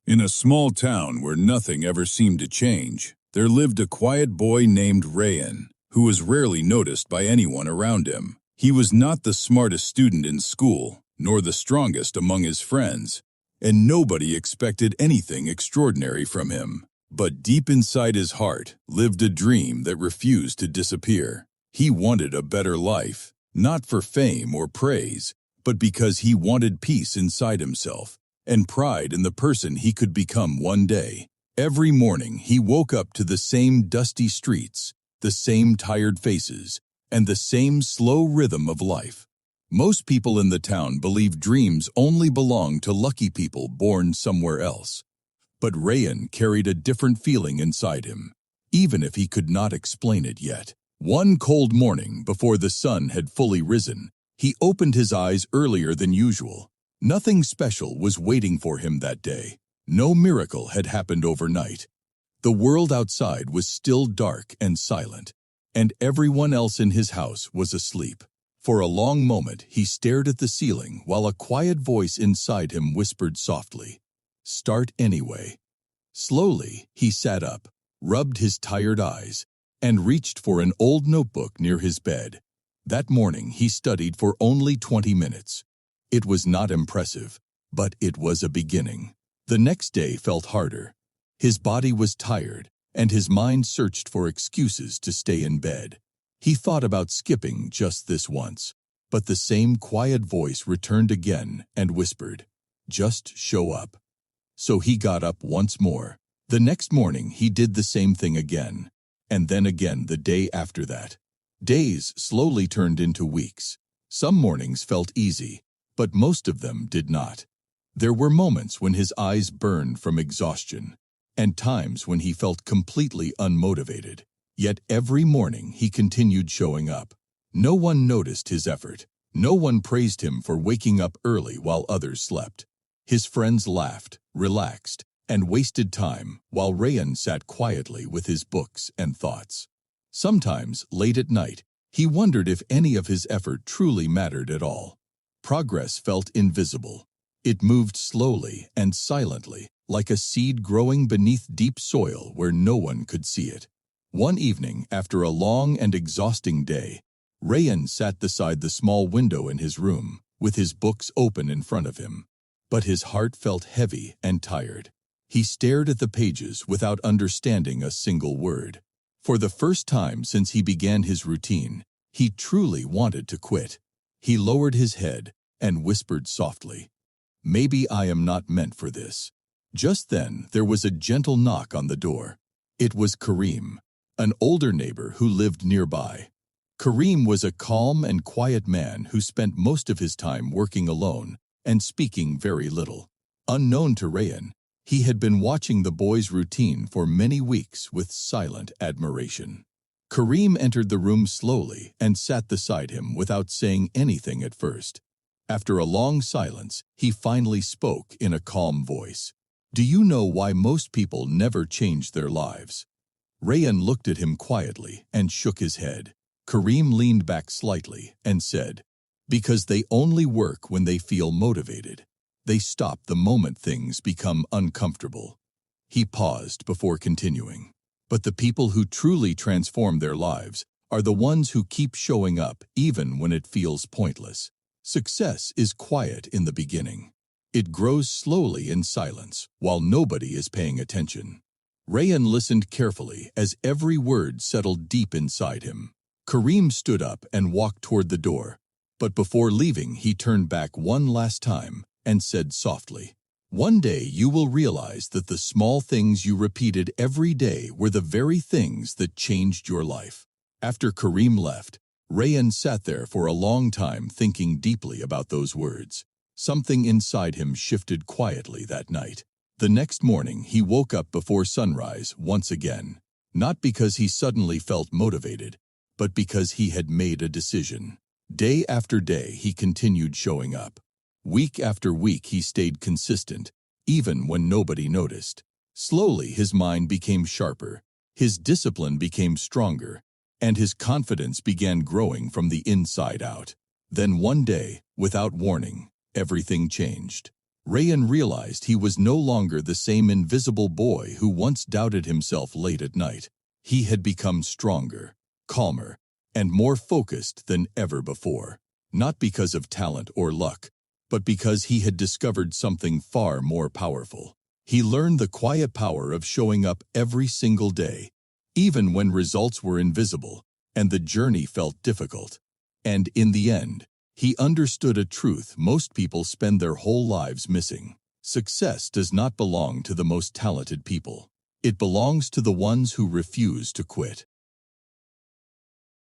In a small town where nothing ever seemed to change, there lived a quiet boy named Rayan, who was rarely noticed by anyone around him. He was not the smartest student in school, nor the strongest among his friends, and nobody expected anything extraordinary from him. But deep inside his heart lived a dream that refused to disappear. He wanted a better life, not for fame or praise, but because he wanted peace inside himself and pride in the person he could become one day. Every morning he woke up to the same dusty streets, the same tired faces, and the same slow rhythm of life. Most people in the town believe dreams only belong to lucky people born somewhere else. But Rayan carried a different feeling inside him, even if he could not explain it yet. One cold morning, before the sun had fully risen, he opened his eyes earlier than usual. Nothing special was waiting for him that day. No miracle had happened overnight. The world outside was still dark and silent, and everyone else in his house was asleep. For a long moment he stared at the ceiling while a quiet voice inside him whispered softly, "Start anyway." Slowly he sat up, rubbed his tired eyes, and reached for an old notebook near his bed. That morning he studied for only 20 minutes. It was not impressive, but it was a beginning. The next day felt harder. His body was tired, and his mind searched for excuses to stay in bed. He thought about skipping just this once, but the same quiet voice returned again and whispered, "Just show up." So he got up once more. The next morning he did the same thing again, and then again the day after that. Days slowly turned into weeks. Some mornings felt easy, but most of them did not. There were moments when his eyes burned from exhaustion, and times when he felt completely unmotivated. Yet every morning he continued showing up. No one noticed his effort. No one praised him for waking up early while others slept. His friends laughed, relaxed, and wasted time while Rayan sat quietly with his books and thoughts. Sometimes, late at night, he wondered if any of his effort truly mattered at all. Progress felt invisible. It moved slowly and silently, like a seed growing beneath deep soil where no one could see it. One evening, after a long and exhausting day, Rayan sat beside the small window in his room, with his books open in front of him. But his heart felt heavy and tired. He stared at the pages without understanding a single word. For the first time since he began his routine, he truly wanted to quit. He lowered his head and whispered softly, "Maybe I am not meant for this." Just then, there was a gentle knock on the door. It was Kareem, an older neighbor who lived nearby. Kareem was a calm and quiet man who spent most of his time working alone and speaking very little. Unknown to Rayan, he had been watching the boy's routine for many weeks with silent admiration. Kareem entered the room slowly and sat beside him without saying anything at first. After a long silence, he finally spoke in a calm voice. "Do you know why most people never change their lives?" Rayan looked at him quietly and shook his head. Kareem leaned back slightly and said, "Because they only work when they feel motivated. They stop the moment things become uncomfortable." He paused before continuing. "But the people who truly transform their lives are the ones who keep showing up even when it feels pointless. Success is quiet in the beginning. It grows slowly in silence while nobody is paying attention." Rayan listened carefully as every word settled deep inside him. Kareem stood up and walked toward the door, but before leaving he turned back one last time and said softly, "One day you will realize that the small things you repeated every day were the very things that changed your life." After Kareem left, Rayan sat there for a long time thinking deeply about those words. Something inside him shifted quietly that night. The next morning he woke up before sunrise once again, not because he suddenly felt motivated, but because he had made a decision. Day after day he continued showing up. Week after week he stayed consistent, even when nobody noticed. Slowly his mind became sharper, his discipline became stronger, and his confidence began growing from the inside out. Then one day, without warning, everything changed. Rayan realized he was no longer the same invisible boy who once doubted himself late at night. He had become stronger, calmer, and more focused than ever before. Not because of talent or luck, but because he had discovered something far more powerful. He learned the quiet power of showing up every single day, even when results were invisible and the journey felt difficult. And in the end, he understood a truth most people spend their whole lives missing. Success does not belong to the most talented people. It belongs to the ones who refuse to quit.